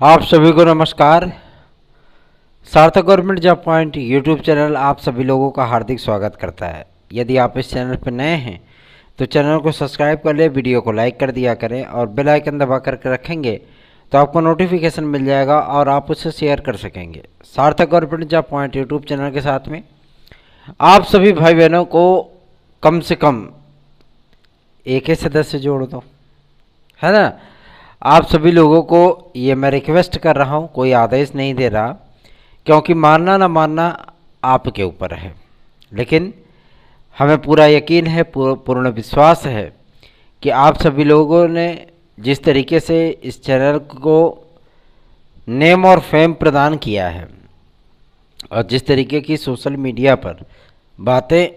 आप सभी को नमस्कार। सार्थक government job point YouTube channel आप सभी लोगों का हार्दिक स्वागत करता है। यदि आप इस चैनल पर नए हैं तो चैनल को सब्सक्राइब कर ले, वीडियो को लाइक कर दिया करें और बेल आइकन दबा कर रखेंगे तो आपको नोटिफिकेशन मिल जाएगा और आप उसे शेयर कर सकेंगे। सार्थक government job point YouTube channel के साथ में आप सभी भाई बहनों को कम से कम एक ही सदस्य जोड़ दो, है ना। आप सभी लोगों को ये मैं रिक्वेस्ट कर रहा हूँ, कोई आदेश नहीं दे रहा, क्योंकि मानना ना मानना आपके ऊपर है। लेकिन हमें पूरा यकीन है, पूर्ण विश्वास है कि आप सभी लोगों ने जिस तरीके से इस चैनल को नेम और फेम प्रदान किया है और जिस तरीके की सोशल मीडिया पर बातें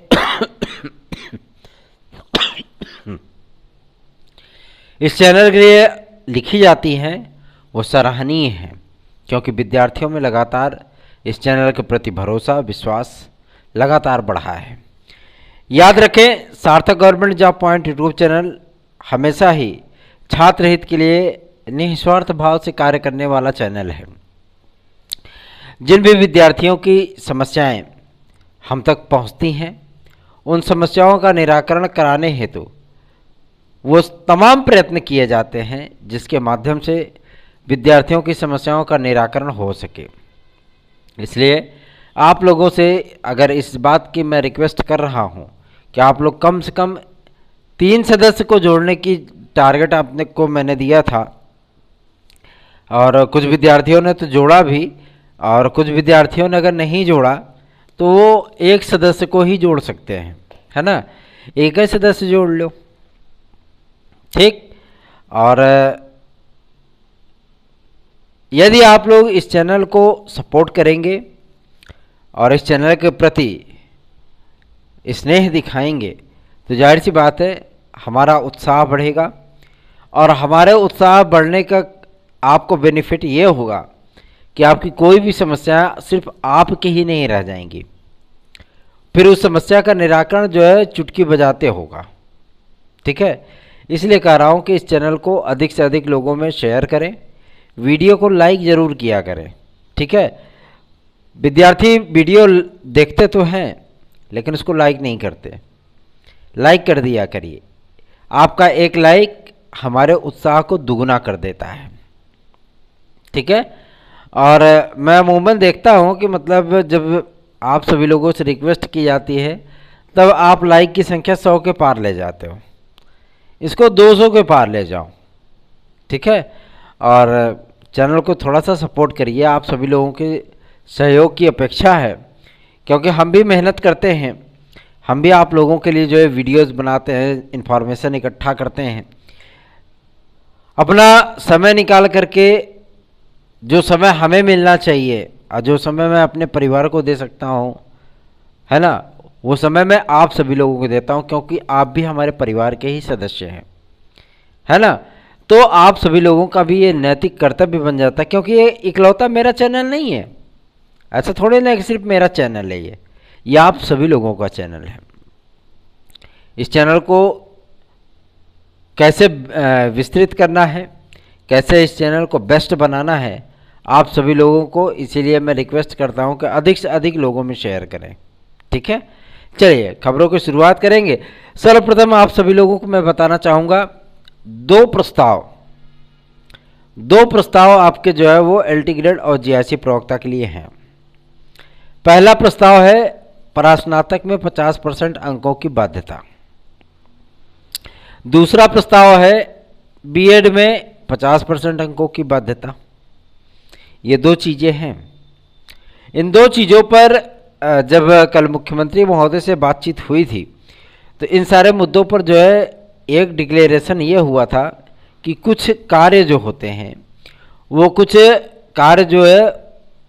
इस चैनल के लिए लिखी जाती हैं वो सराहनीय है, क्योंकि विद्यार्थियों में लगातार इस चैनल के प्रति भरोसा विश्वास लगातार बढ़ा है। याद रखें, सार्थक government job point YouTube channel हमेशा ही छात्र हित के लिए निस्वार्थ भाव से कार्य करने वाला चैनल है। जिन भी विद्यार्थियों की समस्याएं हम तक पहुंचती हैं उन समस्याओं का निराकरण कराने हेतु वो तमाम प्रयत्न किए जाते हैं जिसके माध्यम से विद्यार्थियों की समस्याओं का निराकरण हो सके। इसलिए आप लोगों से अगर इस बात की मैं रिक्वेस्ट कर रहा हूं कि आप लोग कम से कम 3 सदस्य को जोड़ने की टारगेट आपने को मैंने दिया था और कुछ विद्यार्थियों ने तो जोड़ा भी और कुछ विद्यार्थियों ने अगर नहीं जोड़ा तो वो एक सदस्य को ही जोड़ सकते हैं, है ना। एक ही सदस्य जोड़ लो, ठीक। और यदि आप लोग इस चैनल को सपोर्ट करेंगे और इस चैनल के प्रति स्नेह दिखाएंगे तो जाहिर सी बात है हमारा उत्साह बढ़ेगा और हमारे उत्साह बढ़ने का आपको बेनिफिट ये होगा कि आपकी कोई भी समस्या सिर्फ आपकी ही नहीं रह जाएंगी, फिर उस समस्या का निराकरण जो है चुटकी बजाते होगा, ठीक है। इसलिए कह रहा हूँ कि इस चैनल को अधिक से अधिक लोगों में शेयर करें, वीडियो को लाइक ज़रूर किया करें, ठीक है। विद्यार्थी वीडियो देखते तो हैं लेकिन उसको लाइक नहीं करते, लाइक कर दिया करिए। आपका एक लाइक हमारे उत्साह को दुगना कर देता है, ठीक है। और मैं अमूमन देखता हूँ कि मतलब जब आप सभी लोगों से रिक्वेस्ट की जाती है तब आप लाइक की संख्या 100 के पार ले जाते हो, इसको 200 के पार ले जाओ, ठीक है। और चैनल को थोड़ा सा सपोर्ट करिए, आप सभी लोगों के सहयोग की अपेक्षा है, क्योंकि हम भी मेहनत करते हैं, हम भी आप लोगों के लिए जो है वीडियोस बनाते हैं, इन्फॉर्मेशन इकट्ठा करते हैं, अपना समय निकाल करके जो समय हमें मिलना चाहिए और जो समय मैं अपने परिवार को दे सकता हूँ, है ना, वो समय मैं आप सभी लोगों को देता हूं, क्योंकि आप भी हमारे परिवार के ही सदस्य हैं, है ना। तो आप सभी लोगों का भी ये नैतिक कर्तव्य बन जाता है, क्योंकि ये इकलौता मेरा चैनल नहीं है, ऐसा थोड़े ना कि सिर्फ मेरा चैनल है, ये आप सभी लोगों का चैनल है। इस चैनल को कैसे विस्तृत करना है, कैसे इस चैनल को बेस्ट बनाना है, आप सभी लोगों को इसीलिए मैं रिक्वेस्ट करता हूं कि अधिक से अधिक लोगों में शेयर करें, ठीक है। चलिए खबरों की शुरुआत करेंगे। सर्वप्रथम आप सभी लोगों को मैं बताना चाहूँगा दो प्रस्ताव आपके जो है वो एलटी ग्रेड और जीआईसी प्रवक्ता के लिए हैं। पहला प्रस्ताव है परास्नातक में 50% अंकों की बाध्यता। दूसरा प्रस्ताव है बीएड में 50% अंकों की बाध्यता। ये दो चीज़ें हैं। इन दो चीज़ों पर जब कल मुख्यमंत्री महोदय से बातचीत हुई थी तो इन सारे मुद्दों पर जो है एक डिक्लेरेशन ये हुआ था कि कुछ कार्य जो होते हैं वो कुछ कार्य जो है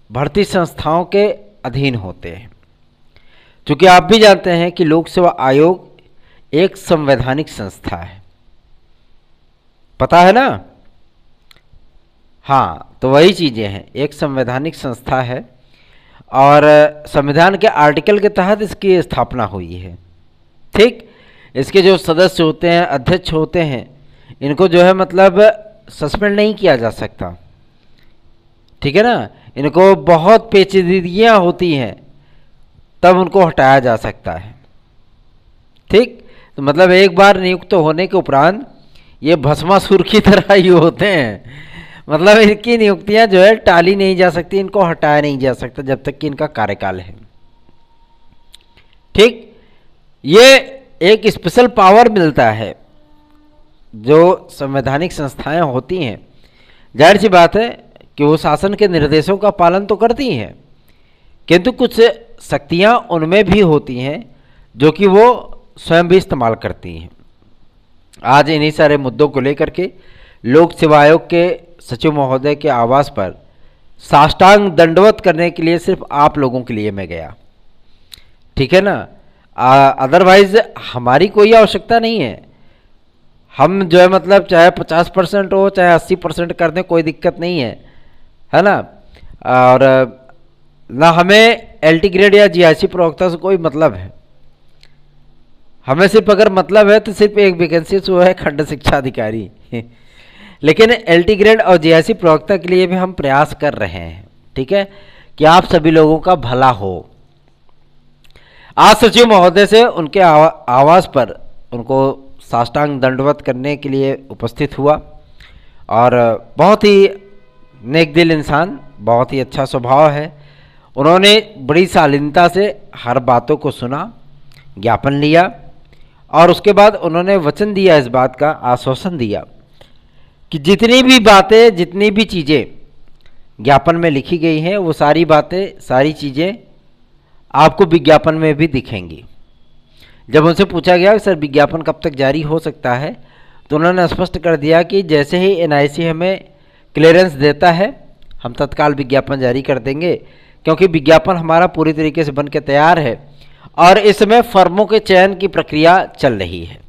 भर्ती संस्थाओं के अधीन होते हैं। क्योंकि आप भी जानते हैं कि लोक सेवा आयोग एक संवैधानिक संस्था है, पता है ना। हाँ, तो वही चीज़ें हैं, एक संवैधानिक संस्था है और संविधान के आर्टिकल के तहत इसकी स्थापना हुई है, ठीक। इसके जो सदस्य होते हैं, अध्यक्ष होते हैं, इनको जो है मतलब सस्पेंड नहीं किया जा सकता, ठीक है ना, इनको बहुत पेचीदगियाँ होती हैं तब उनको हटाया जा सकता है। ठीक, तो मतलब एक बार नियुक्त होने के उपरांत ये भस्मासुर की तरह ही होते हैं, मतलब इनकी नियुक्तियां जो है टाली नहीं जा सकती, इनको हटाया नहीं जा सकता जब तक कि इनका कार्यकाल है। ठीक, ये एक स्पेशल पावर मिलता है जो संवैधानिक संस्थाएं होती हैं, जाहिर सी बात है कि वो शासन के निर्देशों का पालन तो करती हैं, किंतु कुछ शक्तियां उनमें भी होती हैं जो कि वो स्वयं भी इस्तेमाल करती हैं। आज इन्हीं सारे मुद्दों को लेकर के लोक सेवा आयोग के सचिव महोदय के आवास पर साष्टांग दंडवत करने के लिए सिर्फ आप लोगों के लिए मैं गया। ठीक है ना, अदरवाइज हमारी कोई आवश्यकता नहीं है। हम जो है मतलब चाहे 50% हो चाहे 80% कर दें, कोई दिक्कत नहीं है ना। और ना हमें एलटी ग्रेड या जीआईसी प्रवक्ता से कोई मतलब है, हमें सिर्फ अगर मतलब है तो सिर्फ एक वैकेंसी जो है खंड शिक्षा अधिकारी लेकिन एलटी ग्रेड और जीआईसी प्रवक्ता के लिए भी हम प्रयास कर रहे हैं, ठीक है, कि आप सभी लोगों का भला हो। आज सचिव महोदय से उनके आवास पर उनको साष्टांग दंडवत करने के लिए उपस्थित हुआ और बहुत ही नेक दिल इंसान, बहुत ही अच्छा स्वभाव है। उन्होंने बड़ी शालीनता से हर बातों को सुना, ज्ञापन लिया और उसके बाद उन्होंने वचन दिया, इस बात का आश्वासन दिया कि जितनी भी बातें, जितनी भी चीज़ें ज्ञापन में लिखी गई हैं वो सारी बातें, सारी चीज़ें आपको विज्ञापन में भी दिखेंगी। जब उनसे पूछा गया कि सर विज्ञापन कब तक जारी हो सकता है, तो उन्होंने स्पष्ट कर दिया कि जैसे ही एनआईसी हमें क्लियरेंस देता है हम तत्काल विज्ञापन जारी कर देंगे, क्योंकि विज्ञापन हमारा पूरी तरीके से बन के तैयार है और इस समय फर्मों के चयन की प्रक्रिया चल रही है।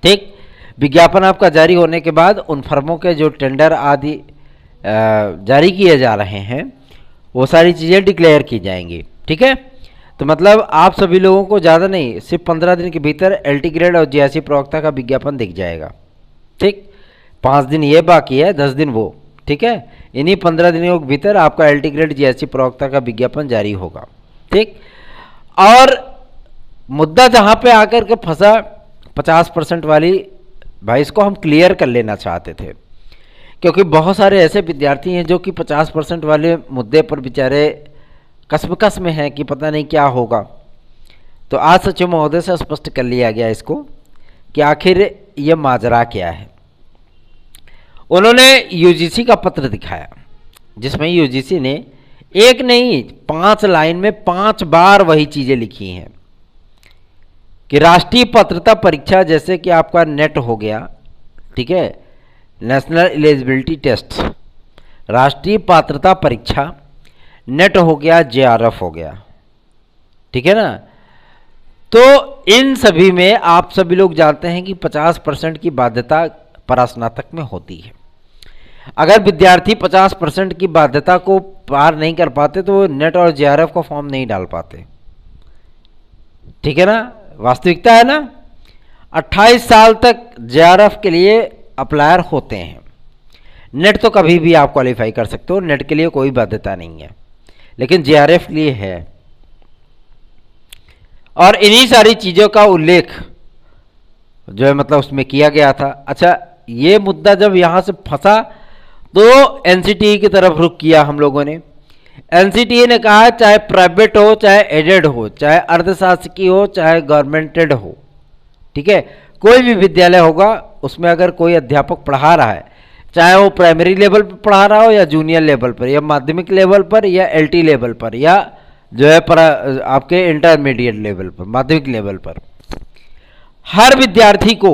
ठीक, विज्ञापन आपका जारी होने के बाद उन फर्मों के जो टेंडर आदि जारी किए जा रहे हैं वो सारी चीज़ें डिक्लेयर की जाएंगी। ठीक है, तो मतलब आप सभी लोगों को ज़्यादा नहीं, सिर्फ 15 दिन के भीतर एलटी ग्रेड और जीआईसी प्रवक्ता का विज्ञापन दिख जाएगा। ठीक, 5 दिन ये बाकी है, 10 दिन वो। ठीक है, इन्हीं 15 दिनों के भीतर आपका एलटी ग्रेड जीआईसी प्रवक्ता का विज्ञापन जारी होगा। ठीक, और मुद्दा जहाँ पे आकर के फंसा 50% वाली, भाई इसको हम क्लियर कर लेना चाहते थे, क्योंकि बहुत सारे ऐसे विद्यार्थी हैं जो कि 50% वाले मुद्दे पर बेचारे कसमकस में हैं कि पता नहीं क्या होगा। तो आज सचिव महोदय से स्पष्ट कर लिया गया इसको कि आखिर ये माजरा क्या है। उन्होंने यूजीसी का पत्र दिखाया जिसमें यूजीसी ने एक नहीं 5 लाइन में 5 बार वही चीज़ें लिखी हैं कि राष्ट्रीय पात्रता परीक्षा, जैसे कि आपका नेट हो गया, ठीक है, नेशनल एलिजिबिलिटी टेस्ट, राष्ट्रीय पात्रता परीक्षा, नेट हो गया, जेआरएफ हो गया, ठीक है ना। तो इन सभी में आप सभी लोग जानते हैं कि 50% की बाध्यता परास्नातक में होती है। अगर विद्यार्थी 50% की बाध्यता को पार नहीं कर पाते तो वो नेट और जेआरएफ का फॉर्म नहीं डाल पाते। ठीक है ना, वास्तविकता है ना। 28 साल तक जेआरएफ के लिए अप्लायर होते हैं। नेट तो कभी भी आप क्वालिफाई कर सकते हो, नेट के लिए कोई बाध्यता नहीं है, लेकिन जेआरएफ के लिए है। और इन्हीं सारी चीज़ों का उल्लेख जो है मतलब उसमें किया गया था। अच्छा, ये मुद्दा जब यहाँ से फंसा तो एनसीटीई की तरफ रुख किया हम लोगों ने। एनसीटीई ने कहा चाहे प्राइवेट हो, चाहे एडेड हो, चाहे अर्धशासकीय हो, चाहे गवर्नमेंटेड हो, ठीक है, कोई भी विद्यालय होगा उसमें अगर कोई अध्यापक पढ़ा रहा है, चाहे वो प्राइमरी लेवल पर पढ़ा रहा हो या जूनियर लेवल पर या माध्यमिक लेवल पर या एलटी लेवल पर या जो है आपके इंटरमीडिएट लेवल पर, माध्यमिक लेवल पर, हर विद्यार्थी को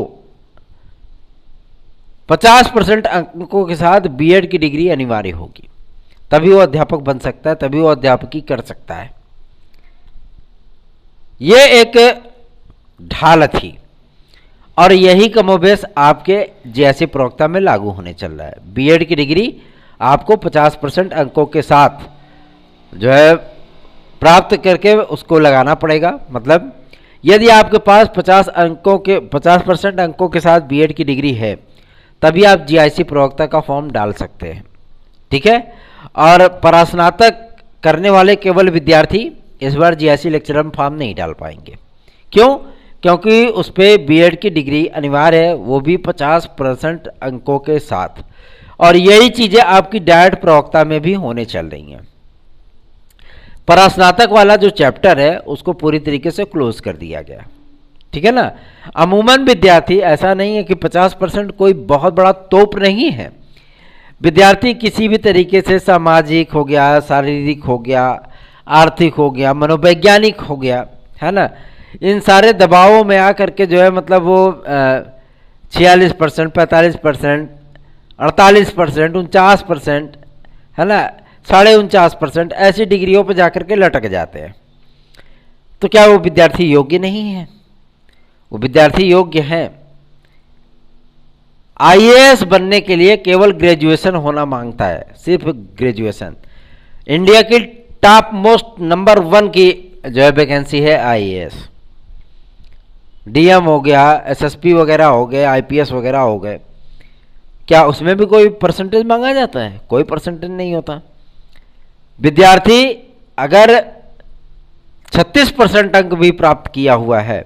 50% अंकों के साथ बीएड की डिग्री अनिवार्य होगी, तभी वो अध्यापक बन सकता है, तभी वो अध्यापकी कर सकता है। ये एक ढाल थी और यही कमोबेश आपके जेएससी प्रवक्ता में लागू होने चल रहा है। बीएड की डिग्री आपको 50% अंकों के साथ जो है प्राप्त करके उसको लगाना पड़ेगा। मतलब यदि आपके पास 50% अंकों के साथ बीएड की डिग्री है तभी आप जीआईसी प्रवक्ता का फॉर्म डाल सकते हैं। ठीक है। और परास्नातक करने वाले केवल विद्यार्थी इस बार जीआईसी लेक्चरर में फॉर्म नहीं डाल पाएंगे। क्यों? क्योंकि उस पर बीएड की डिग्री अनिवार्य है, वो भी 50% अंकों के साथ। और यही चीज़ें आपकी डायट प्रवक्ता में भी होने चल रही हैं। परास्नातक वाला जो चैप्टर है उसको पूरी तरीके से क्लोज कर दिया गया, ठीक है ना। अमूमन विद्यार्थी, ऐसा नहीं है कि 50% कोई बहुत बड़ा तोप नहीं है। विद्यार्थी किसी भी तरीके से सामाजिक हो गया, शारीरिक हो गया, आर्थिक हो गया, मनोवैज्ञानिक हो गया, है ना, इन सारे दबावों में आकर के जो है मतलब वो 46%, 45%, 48%, 49%, है ना, 49.5% ऐसी डिग्रियों पर जाकर के लटक जाते हैं। तो क्या वो विद्यार्थी योग्य नहीं है? वो विद्यार्थी योग्य हैं। आईएएस बनने के लिए केवल ग्रेजुएशन होना मांगता है, सिर्फ ग्रेजुएशन। इंडिया की टॉप मोस्ट नंबर 1 की जो है वैकेंसी है आईएएस। डीएम हो गया, एसएसपी वगैरह हो गए, आईपीएस वगैरह हो गए, क्या उसमें भी कोई परसेंटेज मांगा जाता है? कोई परसेंटेज नहीं होता। विद्यार्थी अगर 36% अंक भी प्राप्त किया हुआ है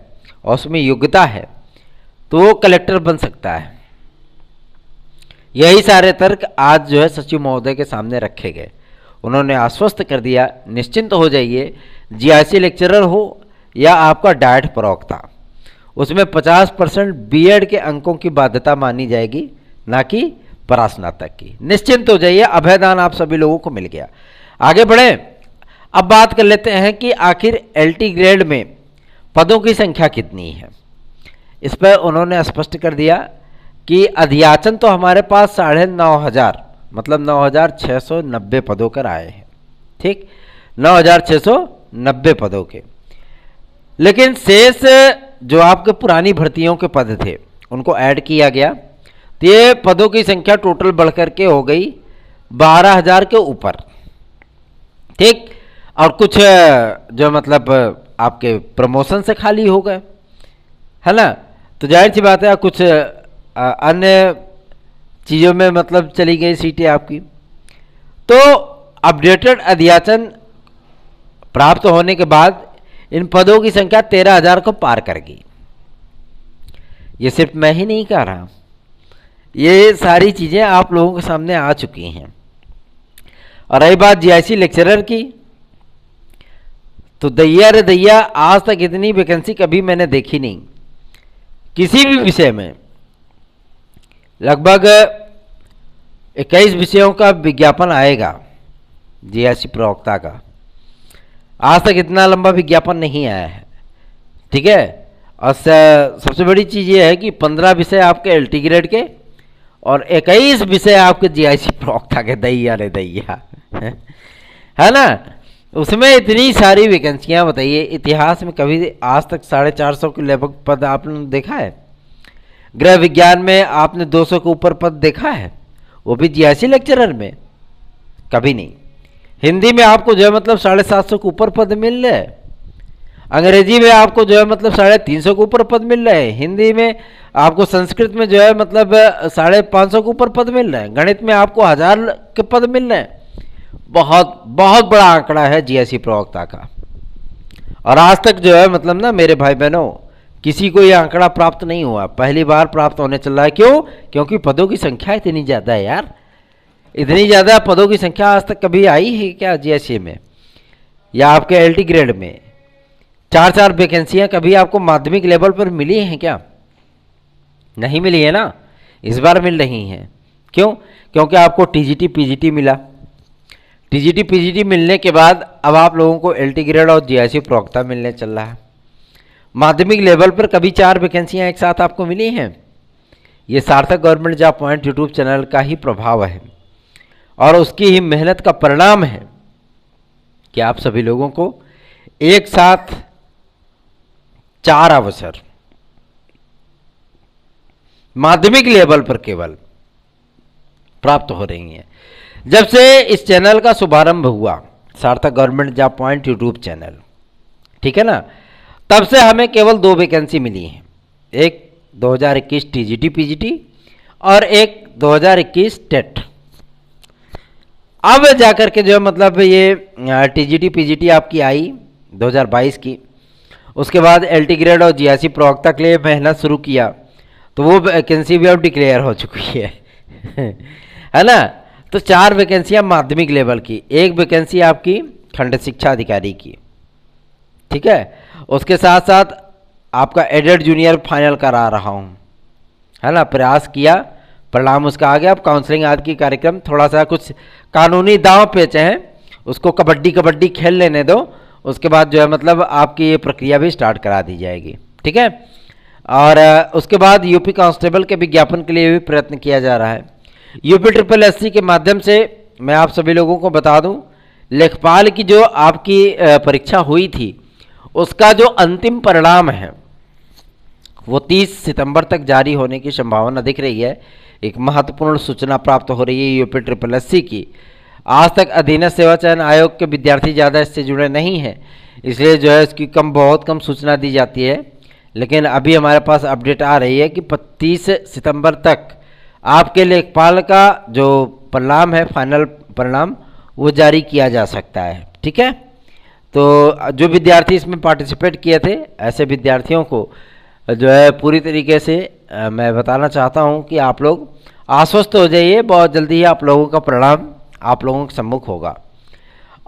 और उसमें योग्यता है तो वो कलेक्टर बन सकता है। यही सारे तर्क आज जो है सचिव महोदय के सामने रखे गए। उन्होंने आश्वस्त कर दिया, निश्चिंत हो जाइए, जीआईसी लेक्चरर हो या आपका डायट प्रवक्ता, उसमें 50% बीएड के अंकों की बाध्यता मानी जाएगी, ना कि परास्नातक की। निश्चिंत हो जाइए, अभयदान आप सभी लोगों को मिल गया। आगे बढ़े। अब बात कर लेते हैं कि आखिर एलटी ग्रेड में पदों की संख्या कितनी है। इस पर उन्होंने स्पष्ट कर दिया कि अध्याचन तो हमारे पास 9,500 मतलब 9,690 पदों कर आए हैं, ठीक, 9,690 पदों के। लेकिन शेष जो आपके पुरानी भर्तियों के पद थे उनको ऐड किया गया, तो ये पदों की संख्या टोटल बढ़कर के हो गई 12,000 के ऊपर, ठीक। और कुछ जो मतलब आपके प्रमोशन से खाली हो गए, है ना, तो जाहिर सी बात है कुछ अन्य चीज़ों में मतलब चली गई सीटें आपकी। तो अपडेटेड अध्याचन प्राप्त होने के बाद इन पदों की संख्या 13,000 को पार कर गई। ये सिर्फ मैं ही नहीं कह रहा, ये सारी चीज़ें आप लोगों के सामने आ चुकी हैं। और रही बात जीआईसी लेक्चरर की, तो दैया रे दैया, आज तक इतनी वैकेंसी कभी मैंने देखी नहीं किसी भी विषय में। लगभग 21 विषयों का विज्ञापन आएगा जीआईसी प्रवक्ता का, आज तक इतना लंबा विज्ञापन नहीं आया है, ठीक है। और सबसे बड़ी चीज़ ये है कि 15 विषय आपके एलटी ग्रेड के और 21 विषय आपके जीआईसी प्रवक्ता के। दैया रे दैया, है ना, उसमें इतनी सारी वैकेंसियां। बताइए, इतिहास में कभी आज तक 450 के लगभग पद आपने देखा है? गृह विज्ञान में आपने 200 के ऊपर पद देखा है, वो भी जीआईसी लेक्चरर में? कभी नहीं। हिंदी में आपको जो है मतलब 750 के ऊपर पद मिल रहे हैं, अंग्रेजी में आपको जो है मतलब 350 के ऊपर पद मिल रहे हैं, हिंदी में आपको, संस्कृत में जो है मतलब 550 के ऊपर पद मिल रहे हैं, गणित में आपको 1000 के पद मिल रहे हैं। बहुत बहुत बड़ा आंकड़ा है जीआईसी प्रवक्ता का। और आज तक जो है मतलब ना मेरे भाई बहनों, किसी को ये आंकड़ा प्राप्त नहीं हुआ, पहली बार प्राप्त होने चल रहा है। क्यों? क्योंकि पदों की संख्या इतनी ज़्यादा है यार, इतनी ज़्यादा पदों की संख्या आज तक कभी आई है क्या जीआईसी में या आपके एलटी ग्रेड में? 4-4 वैकेंसियाँ कभी आपको माध्यमिक लेवल पर मिली हैं क्या? नहीं मिली है ना, इस बार मिल रही हैं। क्यों? क्योंकि आपको टीजीटी पीजीटी मिला। टीजीटी पीजीटी मिलने के बाद अब आप लोगों को एलटी ग्रेड और जीआईसी प्रवक्ता मिलने चल रहा है। माध्यमिक लेवल पर कभी 4 वैकेंसियाँ एक साथ आपको मिली हैं? ये सार्थक government job point YouTube channel का ही प्रभाव है और उसकी ही मेहनत का परिणाम है कि आप सभी लोगों को एक साथ 4 अवसर माध्यमिक लेवल पर केवल प्राप्त हो रही हैं। जब से इस चैनल का शुभारंभ हुआ, सार्थक government job point YouTube channel, ठीक है ना, तब से हमें केवल 2 वैकेंसी मिली हैं, एक 2021 टीजीटी पीजीटी और एक 2021 टेट। अब जाकर के जो है मतलब ये टीजीटी पीजीटी आपकी आई 2022 की, उसके बाद एलटी ग्रेड और जीआईसी प्रवक्ता के लिए मेहनत शुरू किया, तो वो वैकेंसी भी अब डिक्लेयर हो चुकी है है ना। तो 4 वैकेंसियाँ माध्यमिक लेवल की, 1 वैकेंसी आपकी खंड शिक्षा अधिकारी की, ठीक है। उसके साथ साथ आपका एडेड जूनियर फाइनल करा रहा हूँ, है ना। प्रयास किया, परिणाम उसका आ गया। अब काउंसलिंग आदि की कार्यक्रम, थोड़ा सा कुछ कानूनी दांव पेच हैं, उसको कबड्डी खेल लेने दो, उसके बाद जो है मतलब आपकी ये प्रक्रिया भी स्टार्ट करा दी जाएगी, ठीक है। और उसके बाद यूपी कांस्टेबल के विज्ञापन के लिए भी प्रयत्न किया जा रहा है। यूपी ट्रिपल एससी के माध्यम से मैं आप सभी लोगों को बता दूं, लेखपाल की जो आपकी परीक्षा हुई थी उसका जो अंतिम परिणाम है वो 30 सितंबर तक जारी होने की संभावना दिख रही है। एक महत्वपूर्ण सूचना प्राप्त हो रही है यूपी ट्रिपल एससी की। आज तक अधीनस्थ सेवा चयन आयोग के विद्यार्थी ज़्यादा इससे जुड़े नहीं हैं, इसलिए जो है इसकी बहुत कम सूचना दी जाती है। लेकिन अभी हमारे पास अपडेट आ रही है कि 30 सितंबर तक आपके लेखपाल का जो परिणाम है, फाइनल परिणाम, वो जारी किया जा सकता है, ठीक है। तो जो विद्यार्थी इसमें पार्टिसिपेट किए थे, ऐसे विद्यार्थियों को जो है पूरी तरीके से मैं बताना चाहता हूं कि आप लोग आश्वस्त हो जाइए, बहुत जल्दी ही आप लोगों का परिणाम आप लोगों के सम्मुख होगा।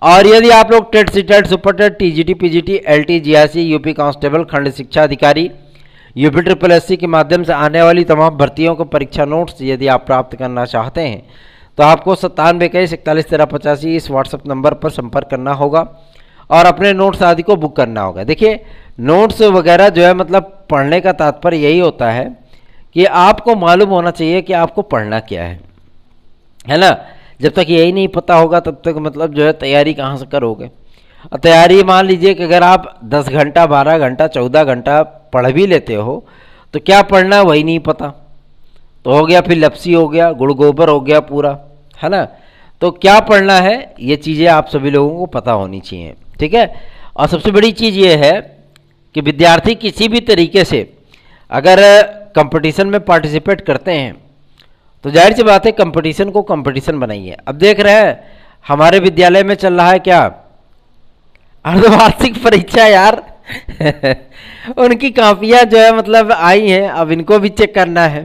और यदि आप लोग TET CTET super TET TGT PGT LT GIC UP constable खंड शिक्षा अधिकारी यूपी ट्रिपल एससी के माध्यम से आने वाली तमाम भर्तियों को परीक्षा नोट्स यदि आप प्राप्त करना चाहते हैं तो आपको 9721411385 इस व्हाट्सएप नंबर पर संपर्क करना होगा और अपने नोट्स आदि को बुक करना होगा। देखिए, नोट्स वगैरह जो है मतलब पढ़ने का तात्पर्य यही होता है कि आपको मालूम होना चाहिए कि आपको पढ़ना क्या है ना। जब तक यही नहीं पता होगा तब तक मतलब जो है तैयारी कहाँ से करोगे। और तैयारी मान लीजिए कि अगर आप 10 घंटा 12 घंटा 14 घंटा पढ़ भी लेते हो तो क्या पढ़ना वही नहीं पता, तो हो गया फिर लपसी हो गया, गुड़ गोबर हो गया पूरा, है ना। तो क्या पढ़ना है ये चीज़ें आप सभी लोगों को पता होनी चाहिए, ठीक है। और सबसे बड़ी चीज़ ये है कि विद्यार्थी किसी भी तरीके से अगर कंपटीशन में पार्टिसिपेट करते हैं तो जाहिर सी बात है कंपटीशन को कंपटीशन बनाइए। अब देख रहे हैं हमारे विद्यालय में चल रहा है क्या, अर्धवार्षिक परीक्षा यार उनकी कापियां जो है मतलब आई हैं, अब इनको भी चेक करना है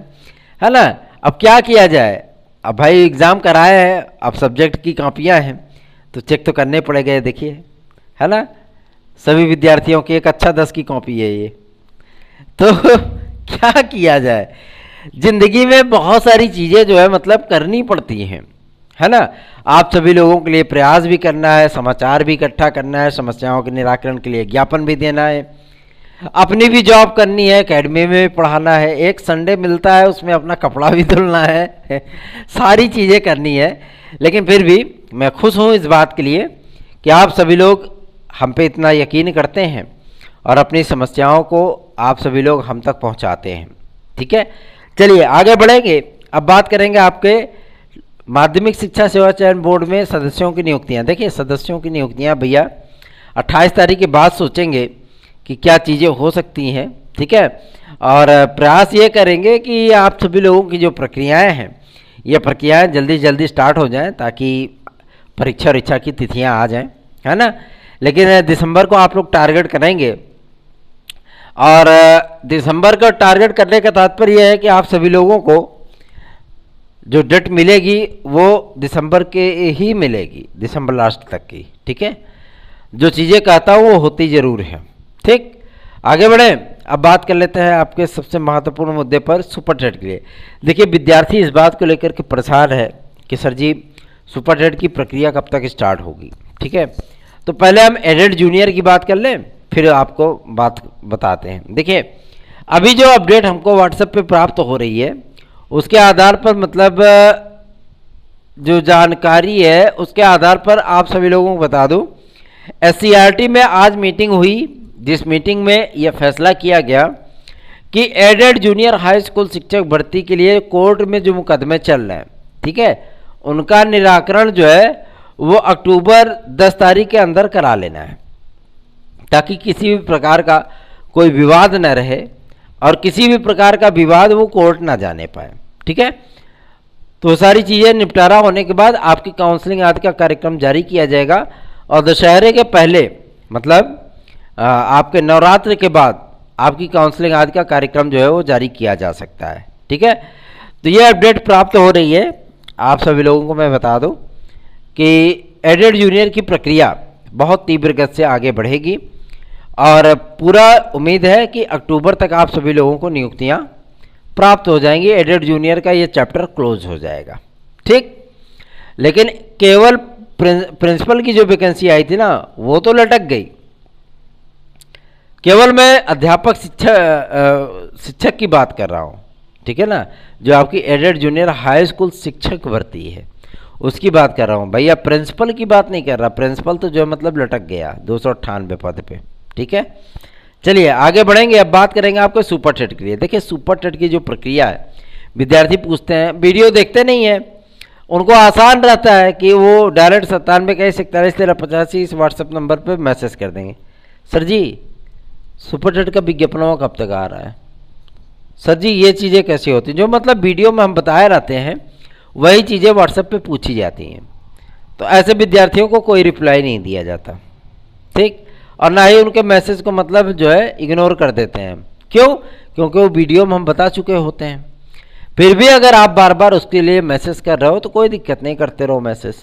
ना। अब क्या किया जाए, अब भाई एग्ज़ाम कराए हैं, अब सब्जेक्ट की कापियां हैं तो चेक तो करने पड़ेगा। देखिए, है ना, सभी विद्यार्थियों की एक अच्छा 10 की कॉपी है ये। तो क्या किया जाए, जिंदगी में बहुत सारी चीज़ें जो है मतलब करनी पड़ती हैं, है ना। आप सभी लोगों के लिए प्रयास भी करना है, समाचार भी इकट्ठा करना है, समस्याओं के निराकरण के लिए ज्ञापन भी देना है, अपनी भी जॉब करनी है, एकेडमी में भी पढ़ाना है, एक संडे मिलता है उसमें अपना कपड़ा भी धुलना है सारी चीज़ें करनी है। लेकिन फिर भी मैं खुश हूँ इस बात के लिए कि आप सभी लोग हम पे इतना यकीन करते हैं और अपनी समस्याओं को आप सभी लोग हम तक पहुंचाते हैं, ठीक है। चलिए आगे बढ़ेंगे। अब बात करेंगे आपके माध्यमिक शिक्षा सेवा चयन बोर्ड में सदस्यों की नियुक्तियां। देखिए, सदस्यों की नियुक्तियां भैया 28 तारीख के बाद सोचेंगे कि क्या चीज़ें हो सकती हैं, ठीक है। और प्रयास ये करेंगे कि आप सभी लोगों की जो प्रक्रियाएं हैं ये प्रक्रियाएं जल्दी जल्दी स्टार्ट हो जाएं ताकि परीक्षा की तिथियां आ जाएं, है ना। लेकिन दिसंबर को आप लोग टारगेट करेंगे और दिसंबर का टारगेट करने का तात्पर्य यह है कि आप सभी लोगों को जो डेट मिलेगी वो दिसंबर के ही मिलेगी, दिसंबर लास्ट तक की, ठीक है। जो चीज़ें कहता हूँ वो होती ज़रूर है, ठीक। आगे बढ़ें, अब बात कर लेते हैं आपके सबसे महत्वपूर्ण मुद्दे पर, सुपर टेट के लिए। देखिए, विद्यार्थी इस बात को लेकर के परेशान है कि सर जी सुपर टेट की प्रक्रिया कब तक स्टार्ट होगी, ठीक है। तो पहले हम एडेड जूनियर की बात कर लें, फिर आपको बात बताते हैं। देखिए, अभी जो अपडेट हमको व्हाट्सएप पे प्राप्त हो रही है उसके आधार पर मतलब जो जानकारी है उसके आधार पर आप सभी लोगों को बता दूं, एससीईआरटी में आज मीटिंग हुई जिस मीटिंग में यह फैसला किया गया कि एडेड जूनियर हाई स्कूल शिक्षक भर्ती के लिए कोर्ट में जो मुकदमे चल रहे हैं, ठीक है, उनका निराकरण जो है वो अक्टूबर 10 तारीख के अंदर करा लेना है ताकि किसी भी प्रकार का कोई विवाद न रहे और किसी भी प्रकार का विवाद वो कोर्ट ना जाने पाए, ठीक है। तो सारी चीज़ें निपटारा होने के बाद आपकी काउंसलिंग आदि का कार्यक्रम जारी किया जाएगा और दशहरे के पहले मतलब आपके नवरात्र के बाद आपकी काउंसलिंग आदि का कार्यक्रम जो है वो जारी किया जा सकता है। ठीक है, तो ये अपडेट प्राप्त हो रही है। आप सभी लोगों को मैं बता दूं कि एडेड जूनियर की प्रक्रिया बहुत तीव्र गति से आगे बढ़ेगी और पूरा उम्मीद है कि अक्टूबर तक आप सभी लोगों को नियुक्तियां प्राप्त हो जाएंगी। एडेड जूनियर का ये चैप्टर क्लोज हो जाएगा। ठीक, लेकिन केवल प्रिंसिपल की जो वैकेंसी आई थी ना वो तो लटक गई। केवल मैं अध्यापक शिक्षक की बात कर रहा हूँ। ठीक है ना, जो आपकी एडेड जूनियर हाई स्कूल शिक्षक भर्ती है उसकी बात कर रहा हूँ भैया, प्रिंसिपल की बात नहीं कर रहा। प्रिंसिपल तो जो मतलब लटक गया 298 पद पे। ठीक है, चलिए आगे बढ़ेंगे। अब बात करेंगे आपके सुपर टेट के लिए। देखिए सुपर टेट की जो प्रक्रिया है, विद्यार्थी पूछते हैं, वीडियो देखते नहीं है, उनको आसान रहता है कि वो डायरेक्ट 97 इस व्हाट्सएप नंबर पर मैसेज कर देंगे, सर जी सुपर टेट का विज्ञापन कब तक आ रहा है, सर जी ये चीज़ें कैसी होती हैं। जो मतलब वीडियो में हम बताए रहते हैं वही चीज़ें व्हाट्सएप पे पूछी जाती हैं। तो ऐसे विद्यार्थियों को कोई रिप्लाई नहीं दिया जाता। ठीक, और ना ही उनके मैसेज को मतलब जो है इग्नोर कर देते हैं। क्यों? क्योंकि वो वीडियो में हम बता चुके होते हैं। फिर भी अगर आप बार बार उसके लिए मैसेज कर रहे हो तो कोई दिक्कत नहीं, करते रहो मैसेज।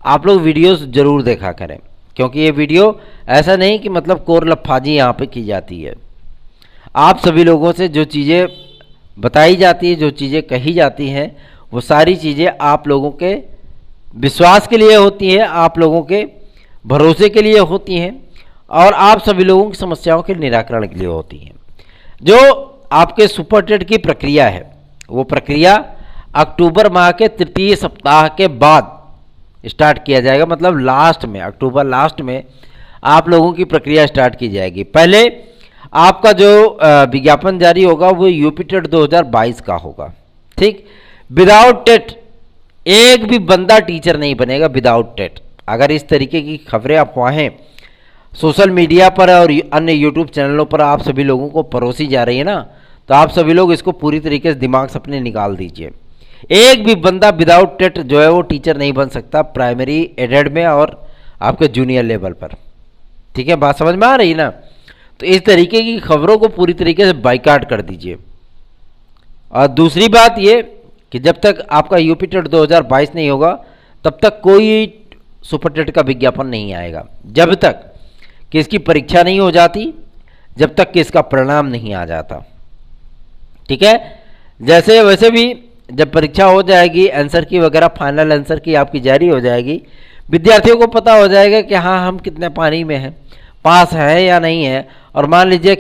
आप लोग वीडियोस जरूर देखा करें, क्योंकि ये वीडियो ऐसा नहीं कि मतलब कोर लफाजी यहाँ पे की जाती है। आप सभी लोगों से जो चीज़ें बताई जाती है, जो चीज़ें कही जाती हैं, वो सारी चीज़ें आप लोगों के विश्वास के लिए होती हैं, आप लोगों के भरोसे के लिए होती हैं और आप सभी लोगों की समस्याओं के निराकरण के लिए होती हैं। जो आपके सुपर टेट की प्रक्रिया है वो प्रक्रिया अक्टूबर माह के तृतीय सप्ताह के बाद स्टार्ट किया जाएगा। मतलब लास्ट में, अक्टूबर लास्ट में आप लोगों की प्रक्रिया स्टार्ट की जाएगी। पहले आपका जो विज्ञापन जारी होगा वो यूपी टेट 2022 का होगा। ठीक, विदाउट टेट एक भी बंदा टीचर नहीं बनेगा विदाउट टेट। अगर इस तरीके की खबरें अफवाहें सोशल मीडिया पर और अन्य यूट्यूब चैनलों पर आप सभी लोगों को परोसी जा रही है ना, तो आप सभी लोग इसको पूरी तरीके से दिमाग से अपने निकाल दीजिए। एक भी बंदा विदाउट टेट जो है वो टीचर नहीं बन सकता प्राइमरी एडेड में और आपके जूनियर लेवल पर। ठीक है, बात समझ में आ रही है ना? तो इस तरीके की खबरों को पूरी तरीके से बाइकाट कर दीजिए। और दूसरी बात ये कि जब तक आपका यूपी टेट 2022 नहीं होगा तब तक कोई सुपर टेट का विज्ञापन नहीं आएगा, जब तक कि इसकी परीक्षा नहीं हो जाती, जब तक कि इसका परिणाम नहीं आ जाता। ठीक है, जैसे वैसे भी जब परीक्षा हो जाएगी, आंसर की वगैरह फाइनल आंसर की आपकी जारी हो जाएगी, विद्यार्थियों को पता हो जाएगा कि हाँ हम कितने पानी में हैं, पास है या नहीं है। और मान लीजिए